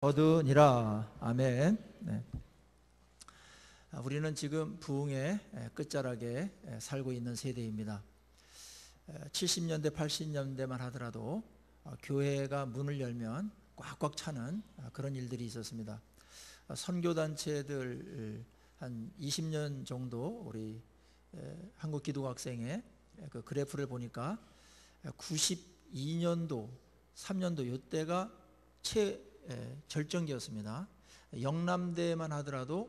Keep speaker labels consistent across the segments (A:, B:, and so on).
A: 거두니라. 아멘. 네. 우리는 지금 부흥의 끝자락에 살고 있는 세대입니다. 70년대, 80년대만 하더라도 교회가 문을 열면 꽉꽉 차는 그런 일들이 있었습니다. 선교단체들 한 20년 정도 우리 한국기독학생의 그 그래프를 보니까 92년도, 3년도 이때가 절정기였습니다. 영남대만 하더라도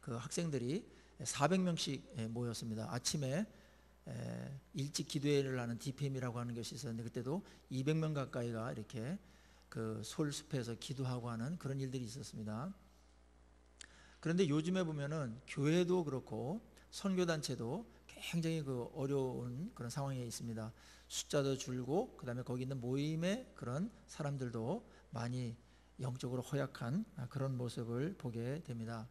A: 그 학생들이 400명씩 모였습니다. 아침에 일찍 기도회를 하는 DPM이라고 하는 것이 있었는데 그때도 200명 가까이가 이렇게 그 솔숲에서 기도하고 하는 그런 일들이 있었습니다. 그런데 요즘에 보면은 교회도 그렇고 선교단체도 굉장히 그 어려운 그런 상황에 있습니다. 숫자도 줄고 그다음에 거기 있는 모임의 그런 사람들도 많이 영적으로 허약한 그런 모습을 보게 됩니다.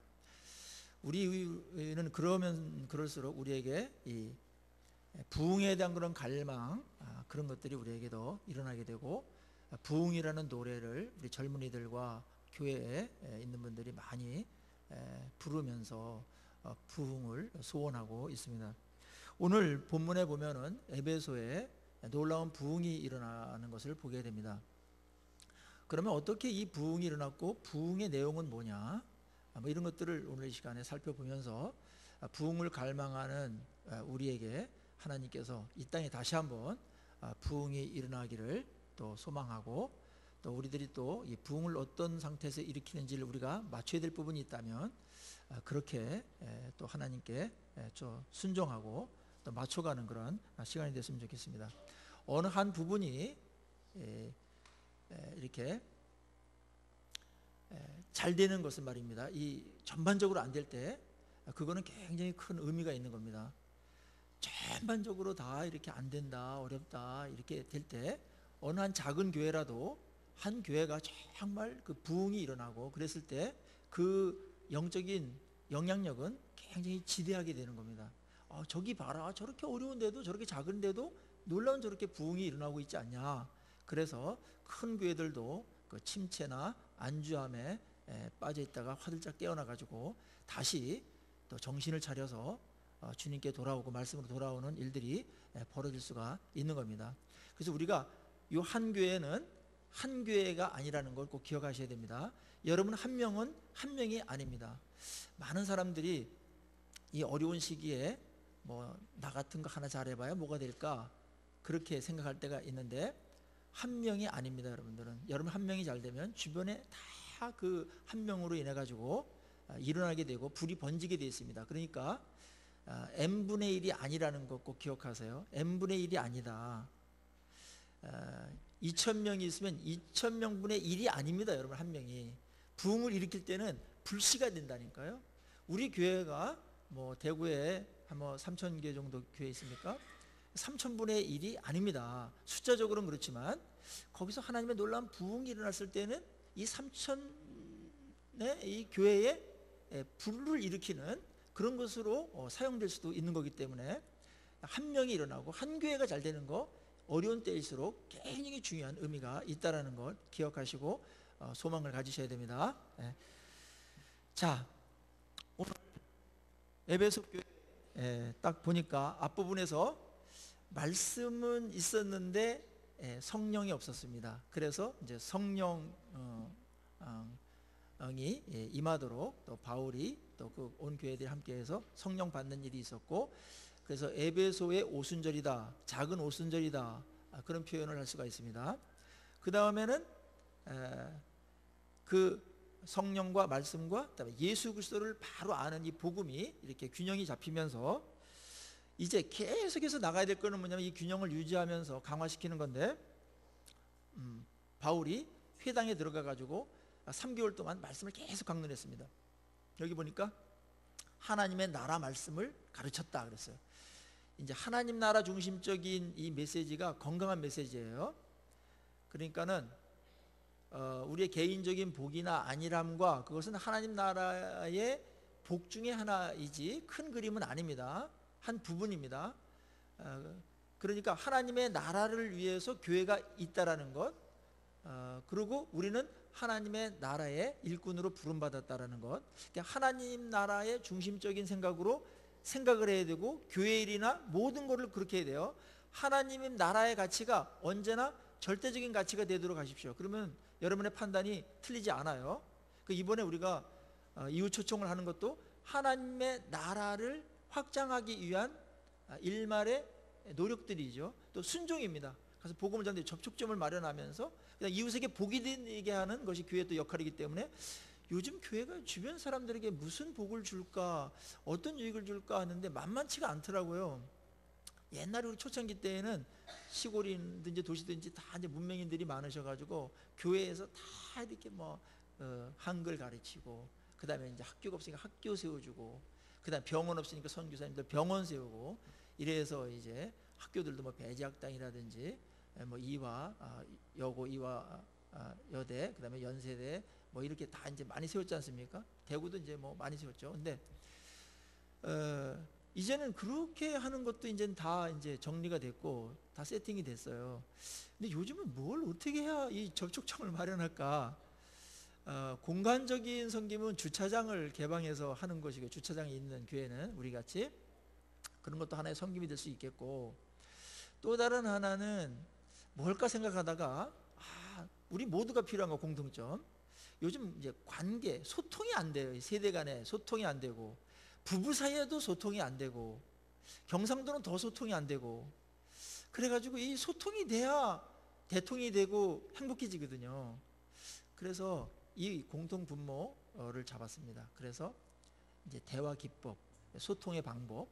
A: 우리는 그러면 그럴수록 우리에게 이 부흥에 대한 그런 갈망, 그런 것들이 우리에게도 일어나게 되고, 부흥이라는 노래를 우리 젊은이들과 교회에 있는 분들이 많이 부르면서 부흥을 소원하고 있습니다. 오늘 본문에 보면은 에베소에 놀라운 부흥이 일어나는 것을 보게 됩니다. 그러면 어떻게 이 부흥이 일어났고 부흥의 내용은 뭐냐, 뭐 이런 것들을 오늘 이 시간에 살펴보면서 부흥을 갈망하는 우리에게 하나님께서 이 땅에 다시 한번 부흥이 일어나기를 또 소망하고, 또 우리들이 또 이 부흥을 어떤 상태에서 일으키는지를 우리가 맞춰야 될 부분이 있다면 그렇게 또 하나님께 좀 순종하고 또 맞춰가는 그런 시간이 됐으면 좋겠습니다. 어느 한 부분이 이렇게 잘 되는 것은 말입니다, 이 전반적으로 안 될 때 그거는 굉장히 큰 의미가 있는 겁니다. 전반적으로 다 이렇게 안 된다, 어렵다 이렇게 될 때 어느 한 작은 교회라도 한 교회가 정말 그 부흥이 일어나고 그랬을 때 그 영적인 영향력은 굉장히 지대하게 되는 겁니다. 저기 봐라, 저렇게 어려운데도 저렇게 작은데도 놀라운 저렇게 부흥이 일어나고 있지 않냐. 그래서 큰 교회들도 그 침체나 안주함에 빠져 있다가 화들짝 깨어나 가지고 다시 또 정신을 차려서 주님께 돌아오고 말씀으로 돌아오는 일들이 벌어질 수가 있는 겁니다. 그래서 우리가 이 한 교회는 한 교회가 아니라는 걸 꼭 기억하셔야 됩니다. 여러분 한 명은 한 명이 아닙니다. 많은 사람들이 이 어려운 시기에 뭐 나 같은 거 하나 잘해봐야 뭐가 될까 그렇게 생각할 때가 있는데, 한 명이 아닙니다. 여러분 한 명이 잘 되면 주변에 다 그 한 명으로 인해 가지고 일어나게 되고 불이 번지게 되어 있습니다. 그러니까 n분의 1이 아니라는 것 꼭 기억하세요. n분의 1이 아니다. 2,000명이 있으면 2,000명분의 1이 아닙니다. 여러분 한 명이 부흥을 일으킬 때는 불씨가 된다니까요. 우리 교회가 뭐 대구에 한 3,000개 정도 교회 있습니까? 3,000분의 1이 아닙니다. 숫자적으로는 그렇지만 거기서 하나님의 놀라운 부흥이 일어났을 때는 이 3,000의 이 교회에 불을 일으키는 그런 것으로 사용될 수도 있는 거기 때문에 한 명이 일어나고 한 교회가 잘 되는 거 어려운 때일수록 굉장히 중요한 의미가 있다는 걸 기억하시고 소망을 가지셔야 됩니다. 자, 오늘 에베소 교회 딱 보니까 앞부분에서 말씀은 있었는데 성령이 없었습니다. 그래서 이제 성령이 임하도록 또 바울이 또 그 온 교회들이 함께해서 성령 받는 일이 있었고, 그래서 에베소의 오순절이다, 작은 오순절이다, 그런 표현을 할 수가 있습니다. 그 다음에는 그 성령과 말씀과 그다음에 예수 그리스도를 바로 아는 이 복음이 이렇게 균형이 잡히면서 이제 계속해서 나가야 될 거는 뭐냐면 이 균형을 유지하면서 강화시키는 건데, 바울이 회당에 들어가 가지고 3개월 동안 말씀을 계속 강론했습니다. 여기 보니까 하나님의 나라 말씀을 가르쳤다 그랬어요. 이제 하나님 나라 중심적인 이 메시지가 건강한 메시지예요. 그러니까는 우리의 개인적인 복이나 안일함과 그것은 하나님 나라의 복 중에 하나이지 큰 그림은 아닙니다. 한 부분입니다. 그러니까 하나님의 나라를 위해서 교회가 있다라는 것, 그리고 우리는 하나님의 나라의 일꾼으로 부름받았다라는 것. 그러니까 하나님 나라의 중심적인 생각으로 생각을 해야 되고, 교회 일이나 모든 것을 그렇게 해야 돼요. 하나님의 나라의 가치가 언제나 절대적인 가치가 되도록 하십시오. 그러면 여러분의 판단이 틀리지 않아요. 이번에 우리가 이웃 초청을 하는 것도 하나님의 나라를 확장하기 위한 일말의 노력들이죠. 또 순종입니다. 그래서 복음을 전하는데 접촉점을 마련하면서 그냥 이웃에게 복이 되게 하는 것이 교회의 또 역할이기 때문에, 요즘 교회가 주변 사람들에게 무슨 복을 줄까, 어떤 유익을 줄까 하는데 만만치가 않더라고요. 옛날에 우리 초창기 때에는 시골이든지 도시든지 다 이제 문명인들이 많으셔가지고 교회에서 다 이렇게 한글 가르치고, 그 다음에 이제 학교가 없으니까 학교 세워주고, 그 다음 병원 없으니까 선교사님들 병원 세우고, 이래서 이제 학교들도 배지학당이라든지 이화 여고, 이화 여대, 그 다음에 연세대 이렇게 다 이제 많이 세웠지 않습니까? 대구도 이제 많이 세웠죠. 근데 이제는 그렇게 하는 것도 이제 정리가 됐고 다 세팅이 됐어요. 근데 요즘은 뭘 어떻게 해야 이 접촉점을 마련할까? 공간적인 섬김은 주차장을 개방해서 하는 것이고, 주차장이 있는 교회는 우리 같이 그런 것도 하나의 섬김이 될 수 있겠고, 또 다른 하나는 뭘까 생각하다가 우리 모두가 필요한 거 공통점. 요즘 이제 관계, 소통이 안 돼요. 세대 간에 소통이 안 되고, 부부 사이에도 소통이 안 되고, 경상도는 더 소통이 안 되고, 그래가지고 이 소통이 돼야 대통이 되고 행복해지거든요. 그래서 이 공통 분모를 잡았습니다. 그래서 이제 대화 기법, 소통의 방법,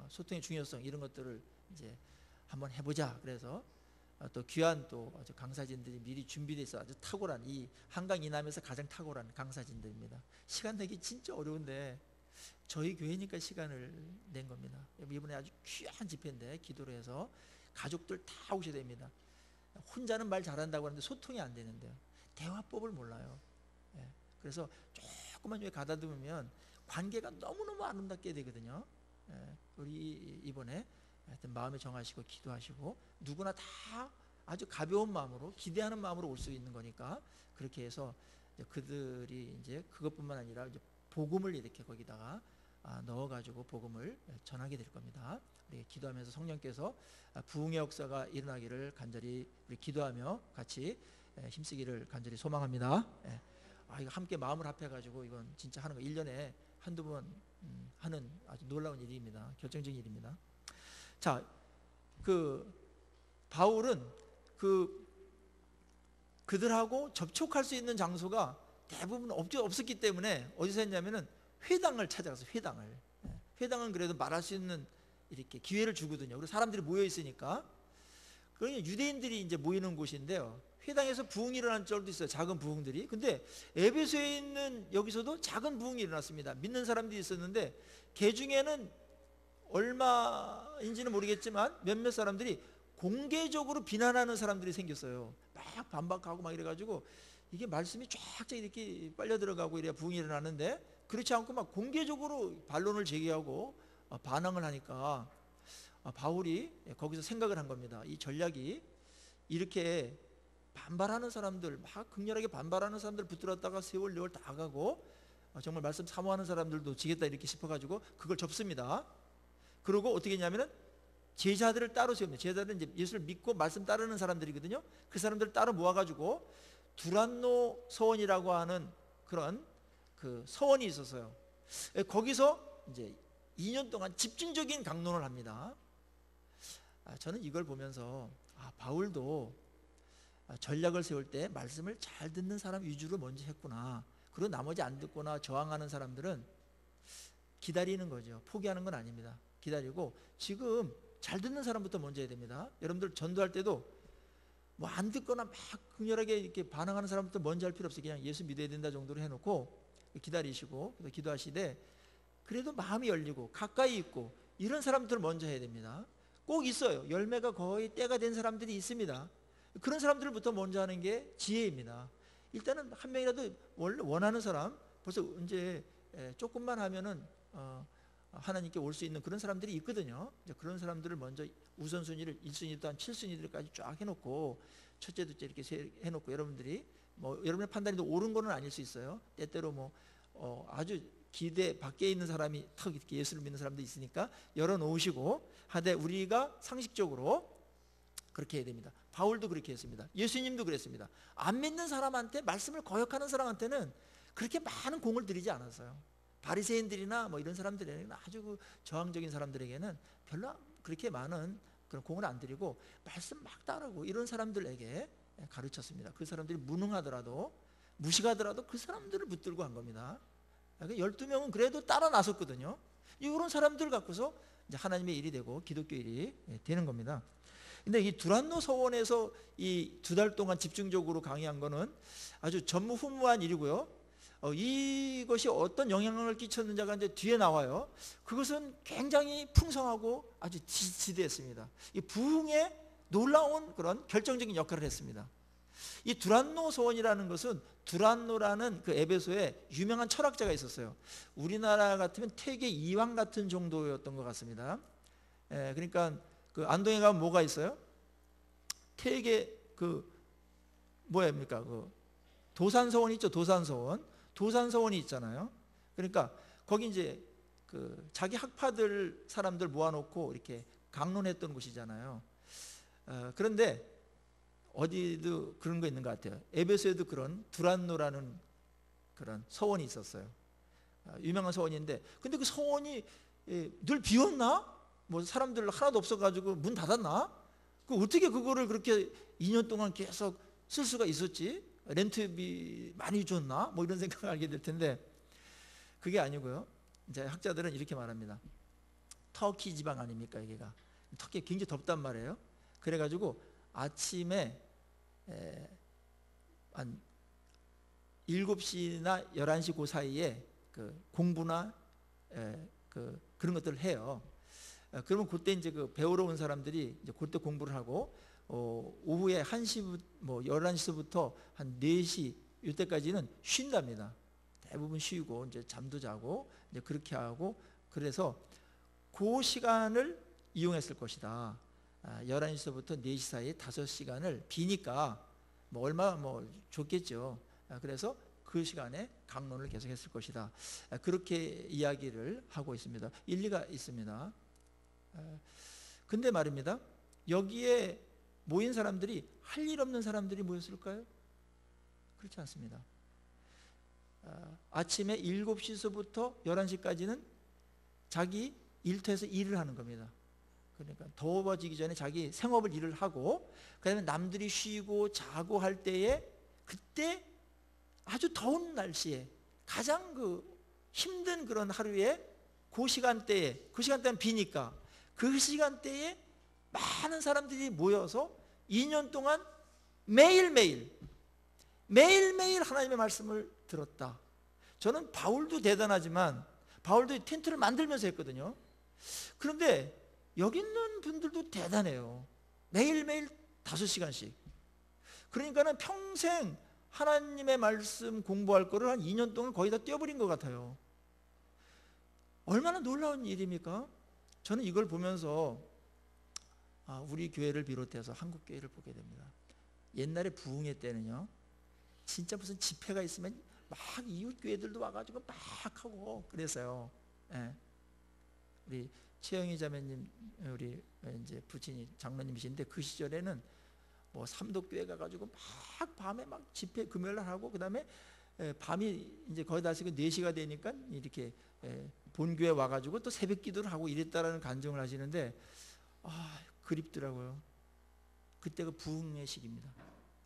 A: 소통의 중요성, 이런 것들을 이제 한번 해보자. 그래서 또 귀한 또 강사진들이 미리 준비되어 있어 아주 탁월한, 이 한강 이남에서 가장 탁월한 강사진들입니다. 시간 내기 진짜 어려운데 저희 교회니까 시간을 낸 겁니다. 이번에 아주 귀한 집회인데 기도를 해서 가족들 다 오셔야 됩니다. 혼자는 말 잘한다고 하는데 소통이 안 되는데요. 대화법을 몰라요. 그래서 조금만 여기 가다듬으면 관계가 너무너무 아름답게 되거든요. 우리 이번에 하여튼 마음에 정하시고 기도하시고, 누구나 다 아주 가벼운 마음으로 기대하는 마음으로 올 수 있는 거니까, 그렇게 해서 그들이 이제 그것뿐만 아니라 이제 복음을 이렇게 거기다가 넣어가지고 복음을 전하게 될 겁니다. 우리 기도하면서 성령께서 부흥의 역사가 일어나기를 간절히 우리 기도하며 같이 힘쓰기를 간절히 소망합니다. 이거 함께 마음을 합해가지고 이건 진짜 하는 거 1년에 한두 번 하는 아주 놀라운 일입니다. 결정적인 일입니다. 자, 바울은 그들하고 접촉할 수 있는 장소가 대부분 없었기 때문에 어디서 했냐면은 회당을 찾아가서 회당은 그래도 말할 수 있는 이렇게 기회를 주거든요. 그리고 사람들이 모여 있으니까. 그러니까 유대인들이 이제 모이는 곳인데요. 회당에서 부흥이 일어난 적도 있어요. 작은 부흥들이. 근데 에베소에 있는 여기서도 작은 부흥이 일어났습니다. 믿는 사람들이 있었는데 그 중에는 얼마인지는 모르겠지만 몇몇 사람들이 공개적으로 비난하는 사람들이 생겼어요. 막 반박하고 막 이래가지고 이게 말씀이 쫙쫙 이렇게 빨려 들어가고 이래야 부흥이 일어나는데, 그렇지 않고 막 공개적으로 반론을 제기하고 반항을 하니까 바울이 거기서 생각을 한 겁니다. 이 전략이 이렇게 반발하는 사람들, 막 극렬하게 반발하는 사람들 붙들었다가 세월 다 가고 정말 말씀 사모하는 사람들도 지겠다 이렇게 싶어가지고 그걸 접습니다. 그리고 어떻게 했냐면은 제자들을 따로 세웁니다. 제자들은 이제 예수를 믿고 말씀 따르는 사람들이거든요. 그 사람들을 따로 모아가지고 두란노 서원이라고 하는 그런 그 서원이 있었어요. 거기서 이제 2년 동안 집중적인 강론을 합니다. 저는 이걸 보면서 바울도 전략을 세울 때 말씀을 잘 듣는 사람 위주로 먼저 했구나. 그리고 나머지 안 듣거나 저항하는 사람들은 기다리는 거죠. 포기하는 건 아닙니다. 기다리고 지금 잘 듣는 사람부터 먼저 해야 됩니다. 여러분들 전도할 때도 뭐 안 듣거나 막 극렬하게 이렇게 반항하는 사람부터 먼저 할 필요 없어요. 그냥 예수 믿어야 된다 정도로 해놓고 기다리시고 기도하시되, 그래도 마음이 열리고 가까이 있고 이런 사람들을 먼저 해야 됩니다. 꼭 있어요. 열매가 거의 때가 된 사람들이 있습니다. 그런 사람들부터 먼저 하는 게 지혜입니다. 일단은 한 명이라도 원하는 사람, 벌써 이제 조금만 하면은 하나님께 올 수 있는 그런 사람들이 있거든요. 이제 그런 사람들을 먼저 우선순위를 1순위 또한 7순위들까지 쫙 해놓고 첫째, 둘째 이렇게 해놓고 여러분들이 뭐 여러분의 판단이 옳은 거는 아닐 수 있어요. 때때로 뭐 아주 기대 밖에 있는 사람이 턱 이렇게 예수를 믿는 사람도 있으니까 열어놓으시고 하되 우리가 상식적으로 그렇게 해야 됩니다. 바울도 그렇게 했습니다. 예수님도 그랬습니다. 안 믿는 사람한테, 말씀을 거역하는 사람한테는 그렇게 많은 공을 들이지 않았어요. 바리새인들이나 뭐 이런 사람들에게는, 아주 그 저항적인 사람들에게는 별로 그렇게 많은 그런 공을 안 들이고 말씀 막 따르고 이런 사람들에게 가르쳤습니다. 그 사람들이 무능하더라도, 무식하더라도 그 사람들을 붙들고 한 겁니다. 12명은 그래도 따라 나섰거든요. 이런 사람들 갖고서 이제 하나님의 일이 되고 기독교 일이 되는 겁니다. 근데 이 두란노 서원에서 이 2달 동안 집중적으로 강의한 거는 아주 전무후무한 일이고요. 이것이 어떤 영향을 끼쳤는지가 이제 뒤에 나와요. 그것은 굉장히 풍성하고 아주 지대했습니다. 이 부흥에 놀라운 그런 결정적인 역할을 했습니다. 이 두란노 서원이라는 것은, 두란노라는 그 에베소에 유명한 철학자가 있었어요. 우리나라 같으면 태계 이황 같은 정도였던 것 같습니다. 그러니까 그 안동에 가면 뭐가 있어요? 태계 그 뭐입니까? 그 도산서원 있죠. 도산서원이 있잖아요. 그러니까 거기 이제 그 자기 학파들 사람들 모아놓고 이렇게 강론했던 곳이잖아요. 그런데 어디도 그런 거 있는 것 같아요. 에베소에도 그런 두란노라는 그런 서원이 있었어요. 유명한 서원인데, 근데 그 서원이 늘 비었나? 뭐 사람들 하나도 없어가지고 문 닫았나? 어떻게 그거를 그렇게 2년 동안 계속 쓸 수가 있었지? 렌트비 많이 줬나? 뭐 이런 생각을 하게 될 텐데, 그게 아니고요. 이제 학자들은 이렇게 말합니다. 터키 지방 아닙니까? 여기가 터키 굉장히 덥단 말이에요. 그래가지고 아침에 한 7시나 11시 그 사이에 그 공부나 그런 것들을 해요. 그러면 그때 이제 그 배우러 온 사람들이 이제 그때 공부를 하고, 오후에 1시, 뭐 11시부터 한 4시 이때까지는 쉰답니다. 대부분 쉬고 이제 잠도 자고 이제 그렇게 하고, 그래서 그 시간을 이용했을 것이다. 11시부터 4시 사이에 5시간을 비니까 뭐 얼마 뭐 좋겠죠. 그래서 그 시간에 강론을 계속했을 것이다. 그렇게 이야기를 하고 있습니다. 일리가 있습니다. 근데 말입니다. 여기에 모인 사람들이 할 일 없는 사람들이 모였을까요? 그렇지 않습니다. 아침에 7시서부터 11시까지는 자기 일터에서 일을 하는 겁니다. 그러니까 더워지기 전에 자기 생업을 일을 하고, 그 다음에 남들이 쉬고 자고 할 때에, 그때 아주 더운 날씨에 가장 그 힘든 그런 하루에 그 시간대는 비니까 그 시간대에 많은 사람들이 모여서 2년 동안 매일매일 하나님의 말씀을 들었다. 저는 바울도 대단하지만 바울도 텐트를 만들면서 했거든요. 그런데 여기 있는 분들도 대단해요. 매일매일 5시간씩. 그러니까는 평생 하나님의 말씀 공부할 거를 한 2년 동안 거의 다 뛰어버린 것 같아요. 얼마나 놀라운 일입니까? 저는 이걸 보면서 우리 교회를 비롯해서 한국 교회를 보게 됩니다. 옛날에 부흥회 때는요, 진짜 무슨 집회가 있으면 막 이웃 교회들도 와가지고 막 하고 그랬어요. 예. 우리 최영희 자매님, 우리 이제 부친이 장로님이신데, 그 시절에는 뭐 삼독교회 가가지고 막 밤에 막 집회 금요일 날 하고, 그 다음에 밤이 이제 거의 다시 4시가 되니까 이렇게 본교회 와가지고 또 새벽 기도를 하고 이랬다라는 간증을 하시는데, 그립더라고요. 그때가 부흥의 시기입니다.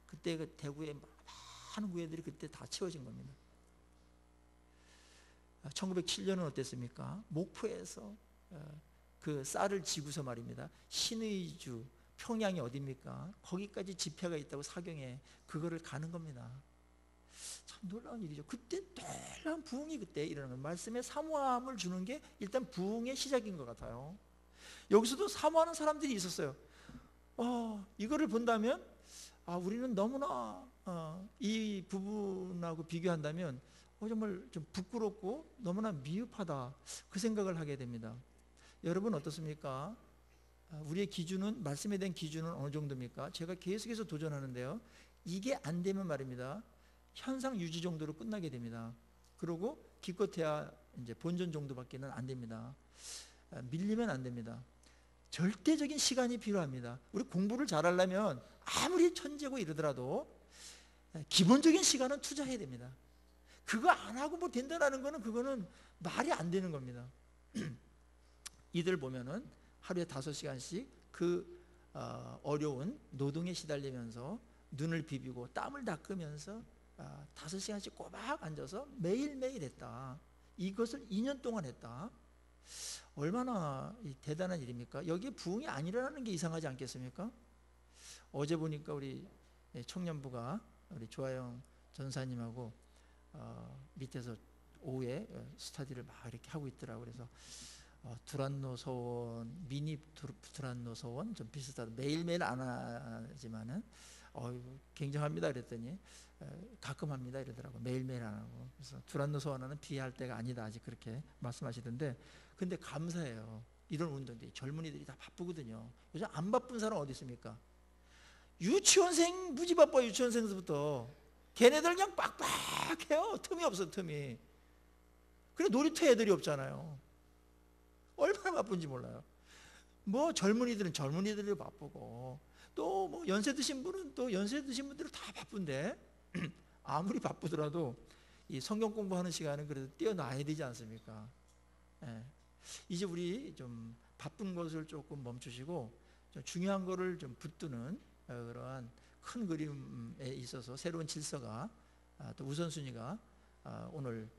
A: 그때 그 대구에 많은 교회들이 그때 다 채워진 겁니다. 1907년은 어땠습니까? 목포에서 그 쌀을 지고서 말입니다. 신의주, 평양이 어디입니까? 거기까지 집회가 있다고, 사경에 그거를 가는 겁니다. 참 놀라운 일이죠. 그때 놀라운 부흥이 그때 일어나는 거예요. 말씀에 사모함을 주는 게 일단 부흥의 시작인 것 같아요. 여기서도 사모하는 사람들이 있었어요. 이거를 본다면 우리는 너무나 이 부분하고 비교한다면 정말 좀 부끄럽고 너무나 미흡하다, 그 생각을 하게 됩니다. 여러분 어떻습니까? 우리의 기준은, 말씀에 대한 기준은 어느 정도입니까? 제가 계속해서 도전하는데요, 이게 안 되면 말입니다, 현상 유지 정도로 끝나게 됩니다. 그리고 기껏해야 이제 본전 정도밖에는 안 됩니다. 밀리면 안 됩니다. 절대적인 시간이 필요합니다. 우리 공부를 잘하려면 아무리 천재고 이러더라도 기본적인 시간은 투자해야 됩니다. 그거 안 하고 뭐 된다라는 거는 그거는 말이 안 되는 겁니다. 이들 보면은 하루에 5시간씩 그 어려운 노동에 시달리면서 눈을 비비고 땀을 닦으면서 5시간씩 꼬박 앉아서 매일매일 했다. 이것을 2년 동안 했다. 얼마나 대단한 일입니까? 여기에 부흥이 안 일어나는 게 이상하지 않겠습니까? 어제 보니까 우리 청년부가 우리 조아영 전사님하고 밑에서 오후에 스터디를 막 이렇게 하고 있더라고요. 그래서 두란노 서원, 미니 두란노 서원 좀 비슷하다. 매일매일 안 하지만은 굉장합니다. 그랬더니 가끔 합니다. 이러더라고요. 매일매일 안 하고. 그래서 두란노 서원은 비할 때가 아니다. 아직 그렇게 말씀하시던데, 근데 감사해요. 이런 운동들이 젊은이들이 다 바쁘거든요. 요즘 안 바쁜 사람 어디 있습니까? 유치원생 무지 바빠요. 유치원생부터 걔네들 그냥 빡빡해요. 틈이 없어, 틈이. 그래 놀이터 애들이 없잖아요. 얼마나 바쁜지 몰라요. 뭐 젊은이들은 젊은이들이 바쁘고, 또 뭐 연세 드신 분은 또 연세 드신 분들은 다 바쁜데 아무리 바쁘더라도 이 성경 공부하는 시간은 그래도 떼어놔야 되지 않습니까? 예. 이제 우리 좀 바쁜 것을 조금 멈추시고 좀 중요한 거를 좀 붙드는 그러한 큰 그림에 있어서 새로운 질서가 또 우선순위가 오늘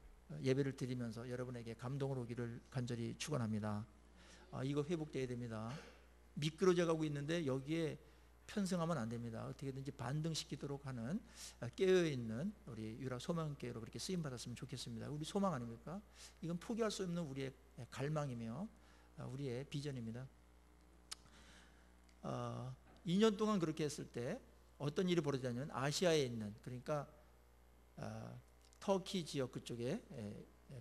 A: 예배를 드리면서 여러분에게 감동을 오기를 간절히 축원합니다. 이거 회복돼야 됩니다. 미끄러져 가고 있는데 여기에 편승하면 안 됩니다. 어떻게든지 반등시키도록 하는 깨어있는 우리 유라 소망교회로 그렇게 쓰임받았으면 좋겠습니다. 우리 소망 아닙니까? 이건 포기할 수 없는 우리의 갈망이며 우리의 비전입니다. 2년 동안 그렇게 했을 때 어떤 일이 벌어지냐면 아시아에 있는, 그러니까 터키 지역 그쪽에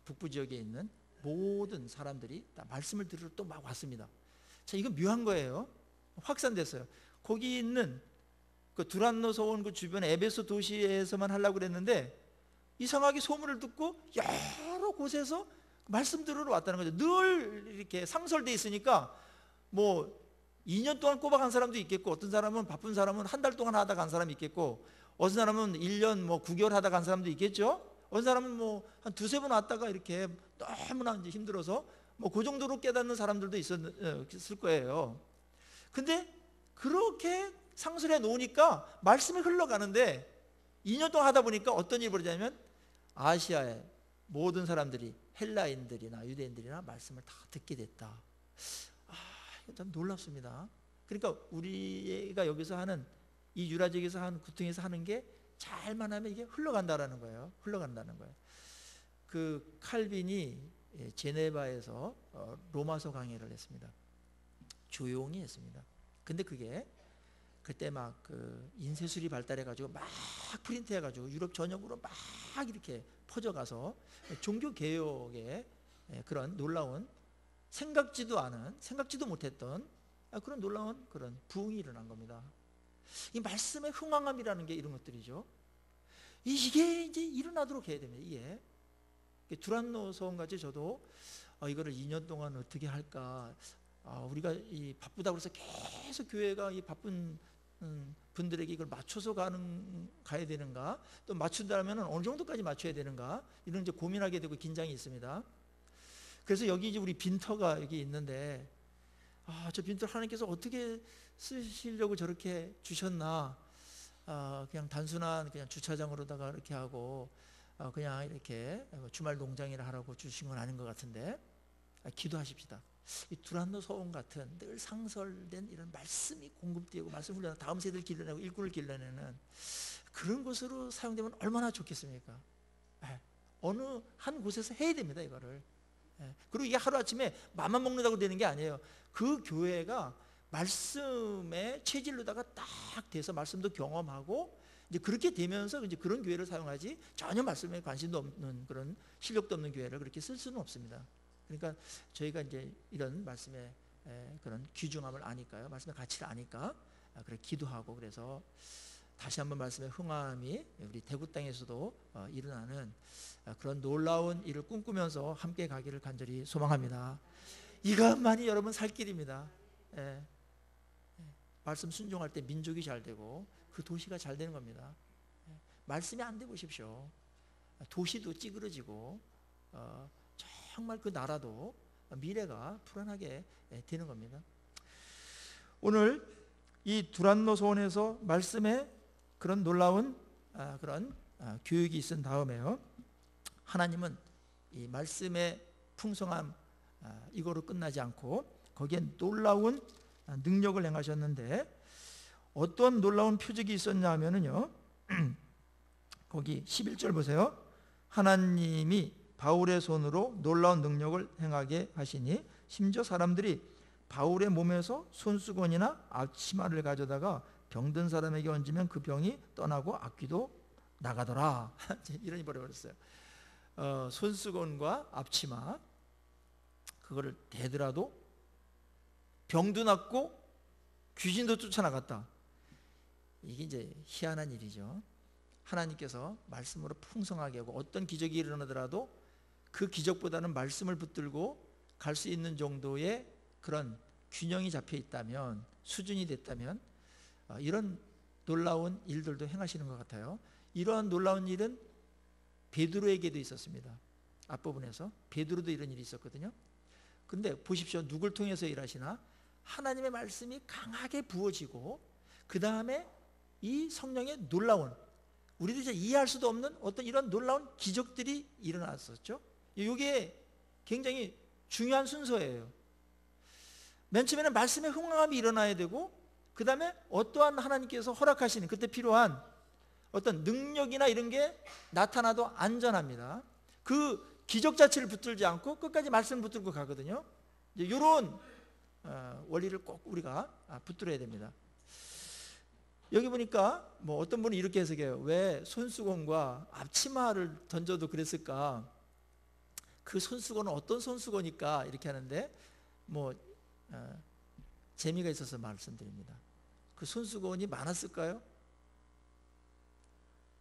A: 북부 지역에 있는 모든 사람들이 다 말씀을 들으러 또 막 왔습니다. 자, 이건 묘한 거예요. 확산됐어요. 거기 있는 그 두란노 서원 그 주변 에베소 도시에서만 하려고 그랬는데 이상하게 소문을 듣고 여러 곳에서 말씀 들으러 왔다는 거죠. 늘 이렇게 상설돼 있으니까 뭐 2년 동안 꼬박 한 사람도 있겠고, 어떤 사람은 바쁜 사람은 한 달 동안 하다 간 사람이 있겠고, 어떤 사람은 1년 뭐 9개월 하다 간 사람도 있겠죠. 어떤 사람은 뭐 한 2-3번 왔다가 이렇게 너무나 이제 힘들어서 뭐 그 정도로 깨닫는 사람들도 있을 거예요. 근데 그렇게 상술해 놓으니까 말씀이 흘러가는데 2년 동안 하다 보니까 어떤 일이 벌어지냐면 아시아의 모든 사람들이 헬라인들이나 유대인들이나 말씀을 다 듣게 됐다. 이거 참 놀랍습니다. 그러니까 우리가 여기서 하는 이 유라지역에서 하는 구통에서 하는 게 잘만 하면 이게 흘러간다라는 거예요. 흘러간다는 거예요. 그 칼빈이 제네바에서 로마서 강의를 했습니다. 조용히 했습니다. 근데 그게 그때 막 그 인쇄술이 발달해가지고 막 프린트해가지고 유럽 전역으로 막 이렇게 퍼져가서 종교 개혁의 그런 놀라운 생각지도 못했던 그런 놀라운 그런 부흥이 일어난 겁니다. 이 말씀의 흥황함이라는 게 이런 것들이죠. 이게 이제 일어나도록 해야 됩니다. 이게 두란노 서원 같이 저도 이거를 2년 동안 어떻게 할까. 우리가 이 바쁘다고 해서 계속 교회가 이 바쁜 분들에게 이걸 맞춰서 가야 되는가, 또 맞춘다면 어느 정도까지 맞춰야 되는가, 이런 이제 고민하게 되고 긴장이 있습니다. 그래서 여기 이제 우리 빈터가 여기 있는데, 저 빈터 하나님께서 어떻게 쓰시려고 저렇게 주셨나. 그냥 단순한 그냥 주차장으로다가 이렇게 하고 그냥 이렇게 주말 농장이라 하라고 주신 건 아닌 것 같은데, 기도하십시다. 이 두란노 서원 같은 늘 상설된 이런 말씀이 공급되고 말씀 훈련, 다음 세대를 길러내고 일꾼을 길러내는 그런 곳으로 사용되면 얼마나 좋겠습니까? 어느 한 곳에서 해야 됩니다, 이거를. 그리고 이게 하루아침에 맘만 먹는다고 되는 게 아니에요. 그 교회가 말씀의 체질로다가 딱 돼서 말씀도 경험하고 이제 그렇게 되면서 이제 그런 교회를 사용하지, 전혀 말씀에 관심도 없는 그런 실력도 없는 교회를 그렇게 쓸 수는 없습니다. 그러니까 저희가 이제 이런 말씀의 그런 귀중함을 아니까요, 말씀의 가치를 아니까 그래 기도하고, 그래서 다시 한번 말씀의 흥함이 우리 대구 땅에서도 일어나는 그런 놀라운 일을 꿈꾸면서 함께 가기를 간절히 소망합니다. 이것만이 여러분 살 길입니다. 예. 말씀 순종할 때 민족이 잘 되고 그 도시가 잘 되는 겁니다. 말씀이 안 돼 보십시오. 도시도 찌그러지고 정말 그 나라도 미래가 불안하게 되는 겁니다. 오늘 이 두란노 소원에서 말씀에 그런 놀라운 그런 교육이 있은 다음에요, 하나님은 이 말씀의 풍성함 이거로 끝나지 않고 거기에 놀라운 능력을 행하셨는데, 어떤 놀라운 표적이 있었냐 하면은요, 거기 11절 보세요. 하나님이 바울의 손으로 놀라운 능력을 행하게 하시니 심지어 사람들이 바울의 몸에서 손수건이나 앞치마를 가져다가 병든 사람에게 얹으면 그 병이 떠나고 악귀도 나가더라. 이러니 버려버렸어요. 손수건과 앞치마 그거를 대더라도 병도 낫고 귀신도 쫓아나갔다. 이게 이제 희한한 일이죠. 하나님께서 말씀으로 풍성하게 하고 어떤 기적이 일어나더라도 그 기적보다는 말씀을 붙들고 갈 수 있는 정도의 그런 균형이 잡혀 있다면, 수준이 됐다면 이런 놀라운 일들도 행하시는 것 같아요. 이러한 놀라운 일은 베드로에게도 있었습니다. 앞부분에서 베드로도 이런 일이 있었거든요. 근데 보십시오. 누굴 통해서 일하시나? 하나님의 말씀이 강하게 부어지고 그 다음에 이 성령의 놀라운, 우리들이 이제 이해할 수도 없는 어떤 이런 놀라운 기적들이 일어났었죠. 이게 굉장히 중요한 순서예요. 맨 처음에는 말씀의 흥함이 일어나야 되고 그 다음에 어떠한 하나님께서 허락하시는 그때 필요한 어떤 능력이나 이런 게 나타나도 안전합니다. 그 기적 자체를 붙들지 않고 끝까지 말씀을 붙들고 가거든요. 이런 원리를 꼭 우리가 붙들어야 됩니다. 여기 보니까 뭐 어떤 분이 이렇게 해석해요. 왜 손수건과 앞치마를 던져도 그랬을까? 그 손수건은 어떤 손수건일까? 이렇게 하는데 뭐 재미가 있어서 말씀드립니다. 그 손수건이 많았을까요?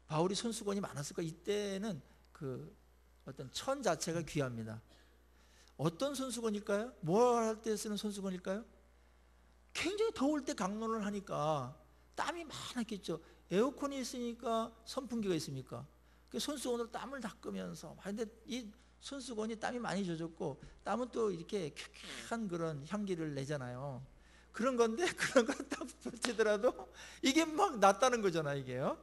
A: 바울이 손수건이 많았을까? 이때는 그 어떤 천 자체가 귀합니다. 어떤 손수건일까요? 뭐 할 때 쓰는 손수건일까요? 굉장히 더울 때 강론을 하니까 땀이 많았겠죠. 에어컨이 있으니까 선풍기가 있습니까? 그 손수건으로 땀을 닦으면서, 근데 이 손수건이 땀이 많이 젖었고 땀은 또 이렇게 쾌쾌한 그런 향기를 내잖아요. 그런 건데 그런 걸 딱 붙이더라도 이게 막 낫다는 거잖아요. 이게요.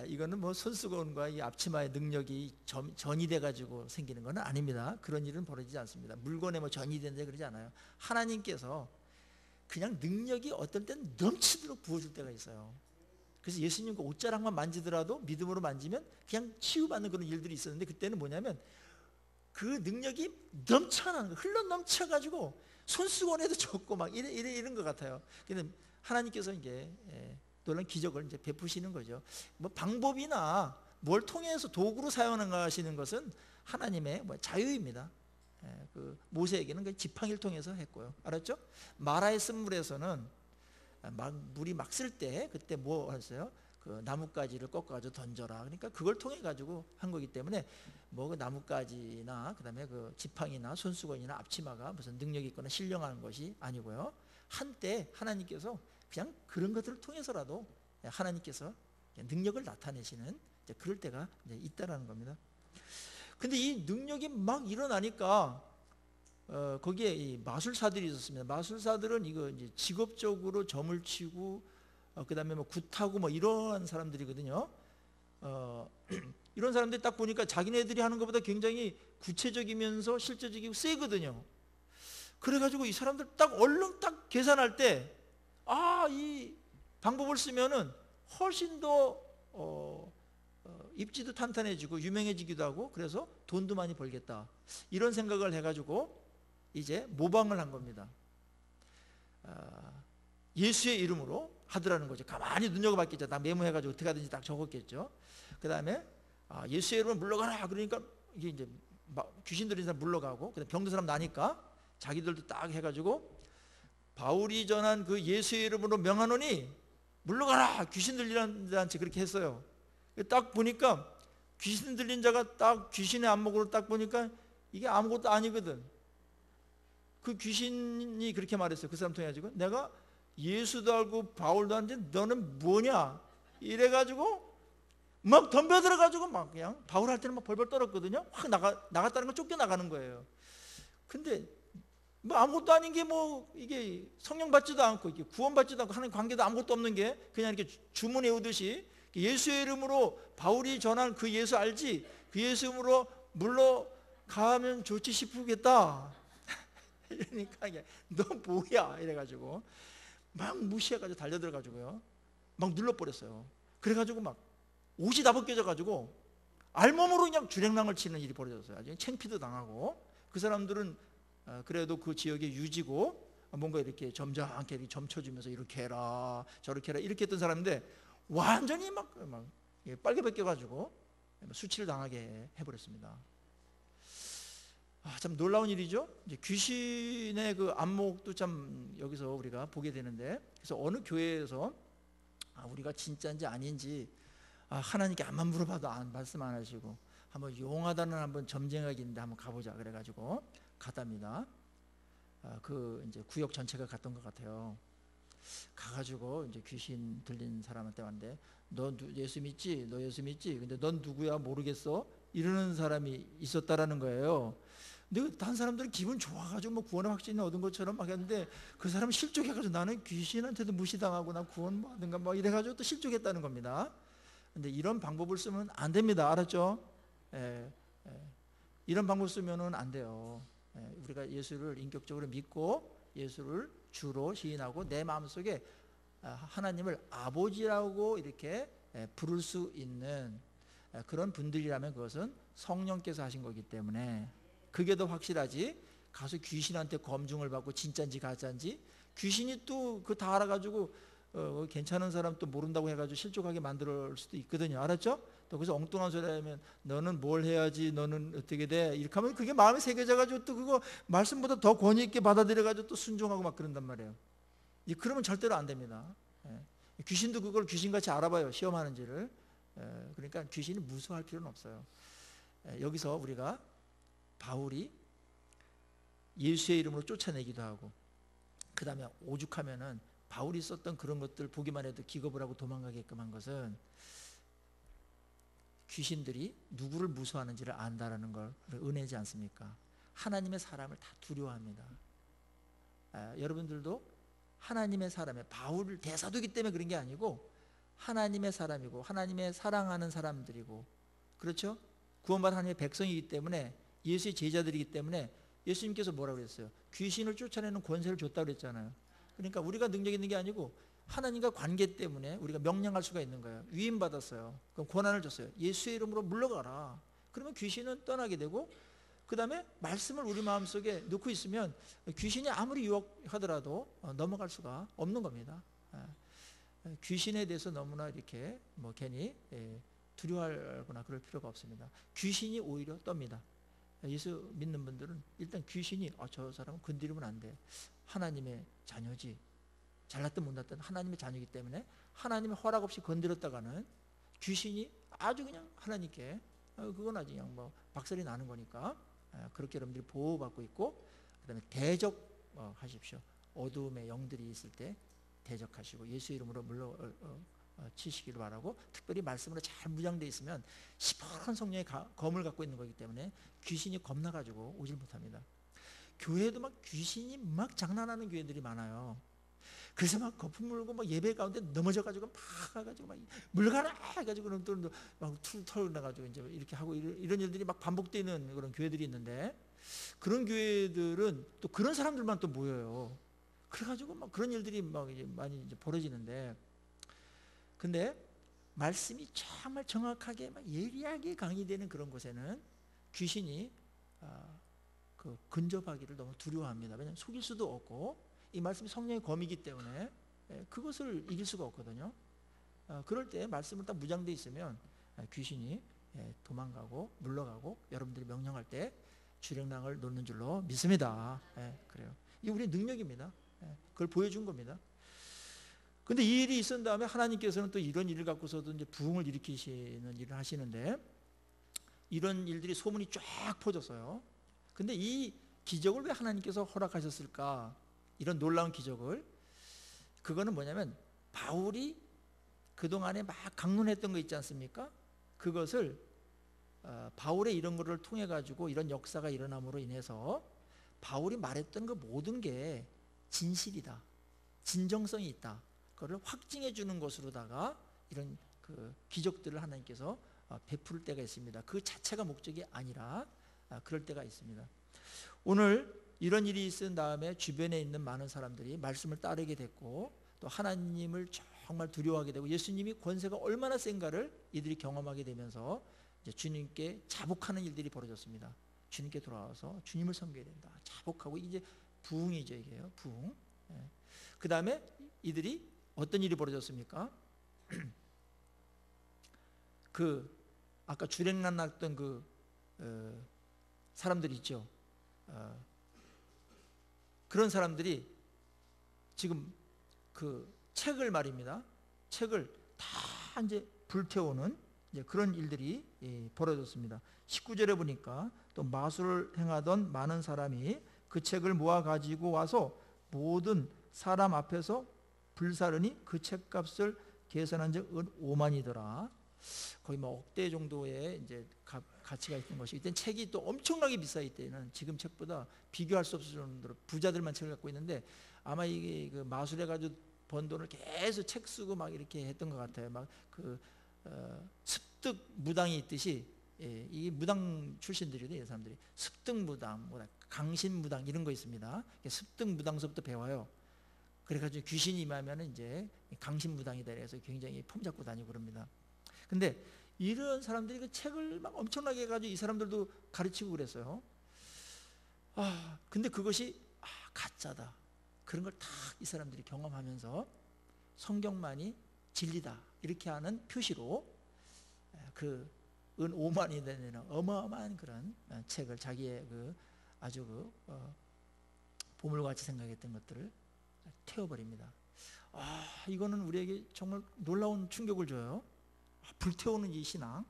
A: 이거는 뭐 손수건과 이 앞치마의 능력이 전이 돼가지고 생기는 건 아닙니다. 그런 일은 벌어지지 않습니다. 물건에 뭐 전이 된다 그러지 않아요. 하나님께서 그냥 능력이 어떤 때는 넘치도록 부어줄 때가 있어요. 그래서 예수님 그 옷자락만 만지더라도 믿음으로 만지면 그냥 치유받는 그런 일들이 있었는데, 그때는 뭐냐면 그 능력이 넘쳐나는 거, 흘러 넘쳐가지고 손수건에도 젖고 막 이런 것 같아요. 근데 하나님께서 이제 놀라운 기적을 이제 베푸시는 거죠. 뭐 방법이나 뭘 통해서 도구로 사용하시는 것은 하나님의 뭐 자유입니다. 그 모세에게는 그 지팡이를 통해서 했고요. 알았죠? 마라의 쓴물에서는 물이 막 쓸 때 그때 뭐 했어요? 그 나뭇가지를 꺾어가지고 던져라. 그러니까 그걸 통해 가지고 한 거기 때문에 뭐 그 나뭇가지나 그다음에 그 지팡이나 손수건이나 앞치마가 무슨 능력이 있거나 신령한 것이 아니고요. 한때 하나님께서 그냥 그런 것들을 통해서라도 하나님께서 능력을 나타내시는 그럴 때가 있다라는 겁니다. 근데 이 능력이 막 일어나니까 거기에 이 마술사들이 있었습니다. 마술사들은 이거 이제 직업적으로 점을 치고 그다음에 뭐 굿하고 뭐 이런 사람들이거든요. 이런 사람들이 딱 보니까 자기네들이 하는 것보다 굉장히 구체적이면서 실제적이고 세거든요. 그래가지고 이 사람들 딱 얼른 딱 계산할 때, 이 방법을 쓰면은 훨씬 더 입지도 탄탄해지고 유명해지기도 하고 그래서 돈도 많이 벌겠다, 이런 생각을 해가지고 이제 모방을 한 겁니다. 예수의 이름으로 하더라는 거죠. 가만히 눈여겨봤겠죠. 딱 메모해가지고 어떻게 하든지 딱 적었겠죠. 그 다음에 예수의 이름으로 물러가라 그러니까 이게 이제 귀신 들린 사람 물러가고, 그다음에 병든 사람 나니까 자기들도 딱 해가지고 바울이 전한 그 예수의 이름으로 명하노니 물러가라, 귀신 들리는 자한테 그렇게 했어요. 딱 보니까 귀신 들린 자가 딱 귀신의 안목으로 딱 보니까 이게 아무것도 아니거든. 그 귀신이 그렇게 말했어요. 그 사람 통해 가지고, 내가 예수도 알고 바울도 아는데 너는 뭐냐 이래가지고 막 덤벼들어가지고 막 그냥 바울 할 때는 막 벌벌 떨었거든요. 확 나갔다는 건 쫓겨나가는 거예요. 근데 뭐 아무것도 아닌 게 뭐 이게 성령 받지도 않고 이게 구원 받지도 않고 하는 관계도 아무것도 없는 게 그냥 이렇게 주문 외우듯이 예수의 이름으로 바울이 전한 그 예수 알지? 그 예수 이름으로 물러가면 좋지 싶겠다. 이러니까 이게 너 뭐야 이래가지고 막 무시해가지고 달려들어가지고요, 막 눌러버렸어요. 그래가지고 막 옷이 다 벗겨져가지고 알몸으로 그냥 주랭랑을 치는 일이 벌어졌어요. 아주 창피도 당하고. 그 사람들은 그래도 그 지역의 유지고 뭔가 이렇게 점잖게 이렇게 점쳐주면서 이렇게 해라 저렇게 해라 이렇게 했던 사람인데 완전히 막 빨개 벗겨가지고 수치를 당하게 해버렸습니다. 참 놀라운 일이죠. 이제 귀신의 그 안목도 참 여기서 우리가 보게 되는데, 그래서 어느 교회에서 우리가 진짜인지 아닌지 하나님께 암만 물어봐도 말씀 안 하시고, 한번 용하다는 한번 점쟁하기인데 한번 가보자 그래가지고 갔답니다. 그 이제 구역 전체가 갔던 것 같아요. 가가지고 이제 귀신 들린 사람한테 왔는데, 너 예수 믿지? 너 예수 믿지? 근데 넌 누구야? 모르겠어? 이러는 사람이 있었다라는 거예요. 근데 다른 사람들은 기분 좋아가지고 뭐 구원의 확신을 얻은 것처럼 막 했는데, 그 사람은 실족해가지고 나는 귀신한테도 무시당하고 나 구원 받은가 뭐 이래가지고 또 실족했다는 겁니다. 근데 이런 방법을 쓰면 안 됩니다. 알았죠? 이런 방법 쓰면은 안 돼요. 우리가 예수를 인격적으로 믿고 예수를 주로 시인하고 내 마음속에 하나님을 아버지라고 이렇게 부를 수 있는 그런 분들이라면 그것은 성령께서 하신 거기 때문에 그게 더 확실하지, 가서 귀신한테 검증을 받고 진짜인지 가짜인지, 귀신이 또 그거 다 알아가지고 괜찮은 사람 또 모른다고 해가지고 실족하게 만들 수도 있거든요. 알았죠? 또 그래서 엉뚱한 소리 하면 너는 뭘 해야지, 너는 어떻게 돼, 이렇게 하면 그게 마음에 새겨져가지고 또 그거 말씀보다 더 권위 있게 받아들여가지고 또 순종하고 막 그런단 말이에요. 그러면 절대로 안 됩니다. 귀신도 그걸 귀신같이 알아봐요, 시험하는지를. 그러니까 귀신이 무서워할 필요는 없어요. 여기서 우리가 바울이 예수의 이름으로 쫓아내기도 하고, 그 다음에 오죽하면은 바울이 썼던 그런 것들 보기만 해도 기겁을 하고 도망가게끔 한 것은 귀신들이 누구를 무서워하는지를 안다라는 걸 은혜지 않습니까? 하나님의 사람을 다 두려워합니다. 여러분들도 하나님의 사람에, 바울을 대사도이기 때문에 그런 게 아니고 하나님의 사람이고 하나님의 사랑하는 사람들이고, 그렇죠? 구원받은 하나님의 백성이기 때문에, 예수의 제자들이기 때문에 예수님께서 뭐라고 그랬어요? 귀신을 쫓아내는 권세를 줬다고 그랬잖아요. 그러니까 우리가 능력 있는 게 아니고 하나님과 관계 때문에 우리가 명령할 수가 있는 거예요. 위임받았어요. 그럼 권한을 줬어요. 예수의 이름으로 물러가라. 그러면 귀신은 떠나게 되고, 그 다음에 말씀을 우리 마음속에 넣고 있으면 귀신이 아무리 유혹하더라도 넘어갈 수가 없는 겁니다. 귀신에 대해서 너무나 이렇게 뭐 괜히 두려워하거나 그럴 필요가 없습니다. 귀신이 오히려 떱니다. 예수 믿는 분들은 일단 귀신이 저 사람은 건드리면 안 돼, 하나님의 자녀지, 잘났든 못났든 하나님의 자녀이기 때문에 하나님의 허락 없이 건드렸다가는 귀신이 아주 그냥 하나님께 그건 아주 그냥 뭐 박살이 나는 거니까 그렇게 여러분들이 보호받고 있고, 그 다음에 대적하십시오. 어두움의 영들이 있을 때 대적하시고 예수 이름으로 치시기를 바라고, 특별히 말씀으로 잘 무장되어 있으면 시퍼런 성령의 검을 갖고 있는 거기 때문에 귀신이 겁나가지고 오질 못합니다. 교회도 막 귀신이 막 장난하는 교회들이 많아요. 그래서 막 거품 물고 막 예배 가운데 넘어져가지고 막 가가지고 막 물가라 해가지고 또 막 툴툴 나가지고 이제 이렇게 하고 이런 일들이 막 반복되는 그런 교회들이 있는데, 그런 교회들은 또 그런 사람들만 또 모여요. 그래가지고 막 그런 일들이 막 이제 많이 이제 벌어지는데, 근데 말씀이 정말 정확하게 막 예리하게 강의되는 그런 곳에는 귀신이 그 근접하기를 너무 두려워합니다. 왜냐하면 속일 수도 없고 이 말씀이 성령의 검이기 때문에 그것을 이길 수가 없거든요. 그럴 때 말씀을 딱 무장되어 있으면 귀신이 도망가고 물러가고 여러분들이 명령할 때 주랭랑을 놓는 줄로 믿습니다. 그래요. 이게 우리의 능력입니다. 그걸 보여준 겁니다. 근데 이 일이 있은 다음에 하나님께서는 또 이런 일을 갖고서도 이제 부흥을 일으키시는 일을 하시는데, 이런 일들이 소문이 쫙 퍼졌어요. 근데 이 기적을 왜 하나님께서 허락하셨을까? 이런 놀라운 기적을. 그거는 뭐냐면 바울이 그동안에 막 강론했던 거 있지 않습니까? 그것을 바울의 이런 거를 통해 가지고 이런 역사가 일어남으로 인해서 바울이 말했던 그 모든 게 진실이다, 진정성이 있다, 그거를 확증해 주는 것으로다가 이런 그 기적들을 하나님께서 베풀 때가 있습니다. 그 자체가 목적이 아니라 그럴 때가 있습니다. 오늘 이런 일이 있은 다음에 주변에 있는 많은 사람들이 말씀을 따르게 됐고, 또 하나님을 정말 두려워하게 되고, 예수님이 권세가 얼마나 센가를 이들이 경험하게 되면서 이제 주님께 자복하는 일들이 벌어졌습니다. 주님께 돌아와서 주님을 섬겨야 된다, 자복하고. 이제 부흥이죠, 이게요, 부흥. 그 다음에 이들이 어떤 일이 벌어졌습니까? 그 아까 주랭난 났던 그 사람들이 있죠. 그런 사람들이 지금 그 책을 말입니다. 책을 다 이제 불태우는 이제 그런 일들이 벌어졌습니다. 19절에 보니까 또 마술을 행하던 많은 사람이 그 책을 모아 가지고 와서 모든 사람 앞에서 불사르니 그 책값을 계산한 적 5만이더라. 거의 뭐 억대 정도의 이제 가치가 있는 것이, 이때 책이 또 엄청나게 비싸. 이때는 지금 책보다 비교할 수 없을 정도로 부자들만 책을 갖고 있는데, 아마 이게 그 마술해 가지고 번 돈을 계속 책 쓰고 막 이렇게 했던 것 같아요. 막 그 습득 무당이 있듯이, 이 무당 출신들이거든요. 이 사람들이 습득 무당, 강신 무당 이런 거 있습니다. 습득 무당서부터 배워요. 그래가지고 귀신이 임하면 이제 강신 무당이다 해서 굉장히 폼 잡고 다니고 그럽니다. 근데 이런 사람들이 그 책을 막 엄청나게 해가지고 이 사람들도 가르치고 그랬어요. 근데 그것이 가짜다, 그런 걸 다 이 사람들이 경험하면서 성경만이 진리다 이렇게 하는 표시로 그 은 5만이 되는 어마어마한 그런 책을, 자기의 그 아주 그 보물같이 생각했던 것들을 태워버립니다. 이거는 우리에게 정말 놀라운 충격을 줘요. 불태우는 이 신앙.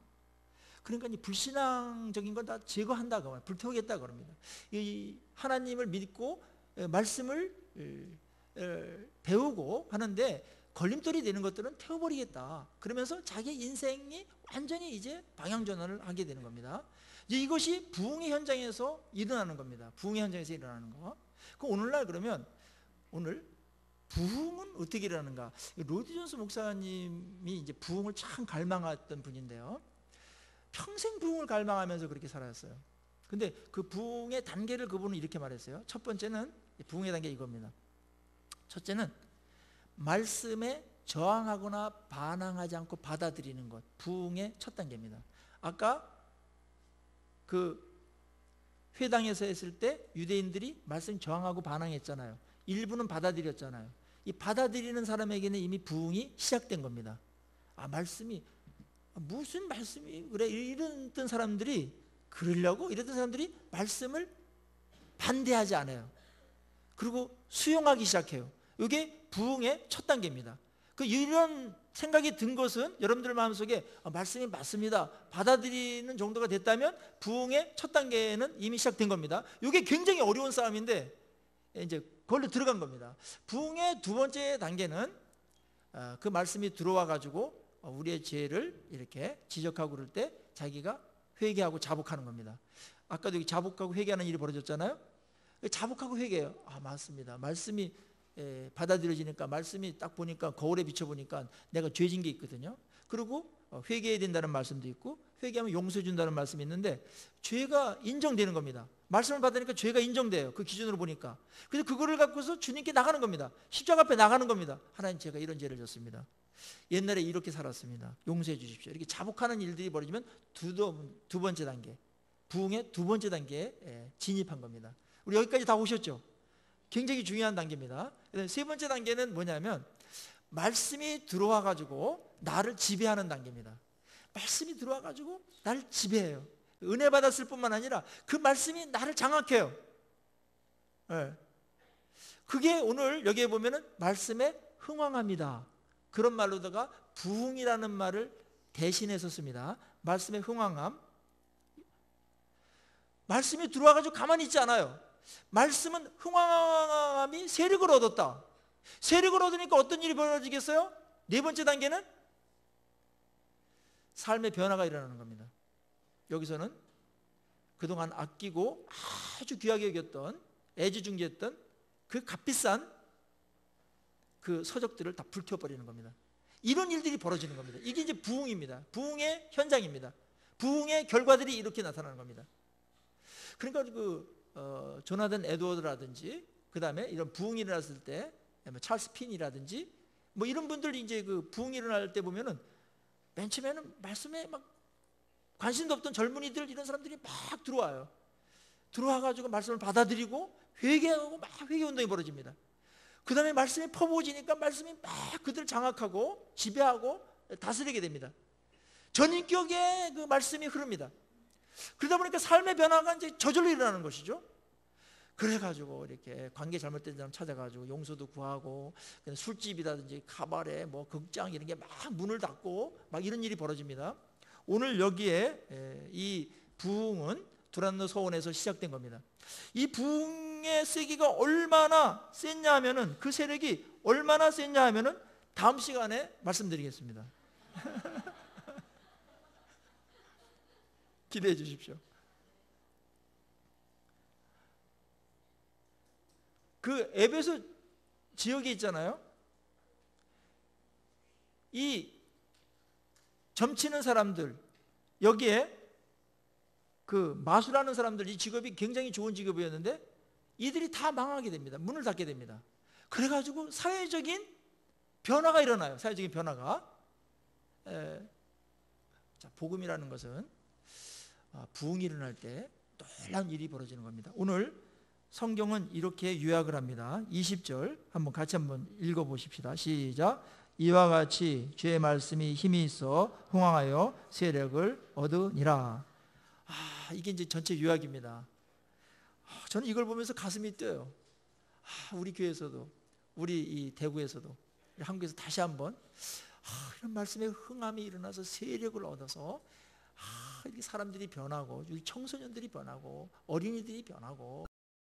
A: 그러니까 이 불신앙적인 건 다 제거한다, 그 말, 불태우겠다 그럽니다. 이 하나님을 믿고 말씀을 배우고 하는데 걸림돌이 되는 것들은 태워버리겠다. 그러면서 자기 인생이 완전히 이제 방향 전환을 하게 되는 겁니다. 이제 이것이 부흥의 현장에서 일어나는 겁니다. 부흥의 현장에서 일어나는 거. 오늘날 그러면 오늘 부흥은 어떻게 일어나는가? 로디 존스 목사님이 이제 부흥을 참 갈망했던 분인데요. 평생 부흥을 갈망하면서 그렇게 살았어요. 근데 그 부흥의 단계를 그분은 이렇게 말했어요. 첫 번째는, 부흥의 단계 이겁니다. 첫째는 말씀에 저항하거나 반항하지 않고 받아들이는 것, 부흥의 첫 단계입니다. 아까 그 회당에서 했을 때 유대인들이 말씀 저항하고 반항했잖아요. 일부는 받아들였잖아요. 이 받아들이는 사람에게는 이미 부흥이 시작된 겁니다. 말씀이 무슨 말씀이 그래, 이랬던 사람들이, 그러려고 이랬던 사람들이 말씀을 반대하지 않아요. 그리고 수용하기 시작해요. 이게 부흥의 첫 단계입니다. 이런 생각이 든 것은 여러분들 마음속에 말씀이 맞습니다, 받아들이는 정도가 됐다면 부흥의 첫 단계는 이미 시작된 겁니다. 이게 굉장히 어려운 싸움인데 이제 그걸로 들어간 겁니다. 부흥의 두 번째 단계는 그 말씀이 들어와 가지고 우리의 죄를 이렇게 지적하고 그럴 때 자기가 회개하고 자복하는 겁니다. 아까도 자복하고 회개하는 일이 벌어졌잖아요. 자복하고 회개해요. 맞습니다. 말씀이 받아들여지니까, 말씀이 딱 보니까, 거울에 비춰보니까 내가 죄진 게 있거든요. 그리고 회개해야 된다는 말씀도 있고, 회개하면 용서해 준다는 말씀이 있는데 죄가 인정되는 겁니다. 말씀을 받으니까 죄가 인정돼요. 그 기준으로 보니까. 그래서 그거를 갖고서 주님께 나가는 겁니다. 십자가 앞에 나가는 겁니다. 하나님, 제가 이런 죄를 졌습니다. 옛날에 이렇게 살았습니다. 용서해 주십시오. 이렇게 자복하는 일들이 벌어지면 두 번째 단계, 부흥의 두 번째 단계에 진입한 겁니다. 우리 여기까지 다 오셨죠? 굉장히 중요한 단계입니다. 세 번째 단계는 뭐냐면 말씀이 들어와 가지고 나를 지배하는 단계입니다. 말씀이 들어와 가지고 나를 지배해요. 은혜 받았을 뿐만 아니라 그 말씀이 나를 장악해요. 그게 오늘 여기에 보면은 말씀에 흥왕합니다. 그런 말로다가 부흥이라는 말을 대신해서 씁니다. 말씀의 흥왕함. 말씀이 들어와가지고 가만히 있지 않아요. 말씀은 흥왕함이 세력을 얻었다. 세력을 얻으니까 어떤 일이 벌어지겠어요? 네 번째 단계는 삶의 변화가 일어나는 겁니다. 여기서는 그동안 아끼고 아주 귀하게 여겼던, 애지중지했던 그 값비싼 그 서적들을 다 불태워버리는 겁니다. 이런 일들이 벌어지는 겁니다. 이게 이제 부흥입니다. 부흥의 현장입니다. 부흥의 결과들이 이렇게 나타나는 겁니다. 그러니까 조나단 에드워드라든지, 그 다음에 이런 부흥이 일어났을 때 찰스 핀이라든지 뭐 이런 분들이 이제 그 부흥이 일어날 때 보면은 맨 처음에는 말씀에 막 관심도 없던 젊은이들, 이런 사람들이 막 들어와요. 들어와가지고 말씀을 받아들이고 회개하고 막 회개운동이 벌어집니다. 그 다음에 말씀이 퍼부어지니까 말씀이 막 그들을 장악하고 지배하고 다스리게 됩니다. 전인격의 그 말씀이 흐릅니다. 그러다 보니까 삶의 변화가 이제 저절로 일어나는 것이죠. 그래가지고 이렇게 관계 잘못된 사람 찾아가지고 용서도 구하고, 술집이라든지 카바레, 뭐 극장 이런 게 막 문을 닫고 막 이런 일이 벌어집니다. 오늘 여기에 이 부흥은 두란노 서원에서 시작된 겁니다. 이 부흥의 세기가 얼마나 셌냐 하면은, 그 세력이 얼마나 셌냐 하면은 다음 시간에 말씀드리겠습니다. 기대해 주십시오. 그 에베소 지역에 있잖아요. 이 점치는 사람들, 여기에 그 마술하는 사람들, 이 직업이 굉장히 좋은 직업이었는데 이들이 다 망하게 됩니다. 문을 닫게 됩니다. 그래가지고 사회적인 변화가 일어나요. 사회적인 변화가. 자, 복음이라는 것은 부흥이 일어날 때 놀라운 일이 벌어지는 겁니다. 오늘 성경은 이렇게 요약을 합니다. 20절 한번 같이 한번 읽어보십시다. 시작. 이와 같이 주의 말씀이 힘이 있어 흥왕하여 세력을 얻으니라. 이게 이제 전체 요약입니다. 저는 이걸 보면서 가슴이 뛰어요. 우리 교회에서도, 우리 이 대구에서도, 우리 한국에서 다시 한번 이런 말씀의 흥함이 일어나서 세력을 얻어서 이렇게 사람들이 변하고, 우리 청소년들이 변하고, 어린이들이 변하고,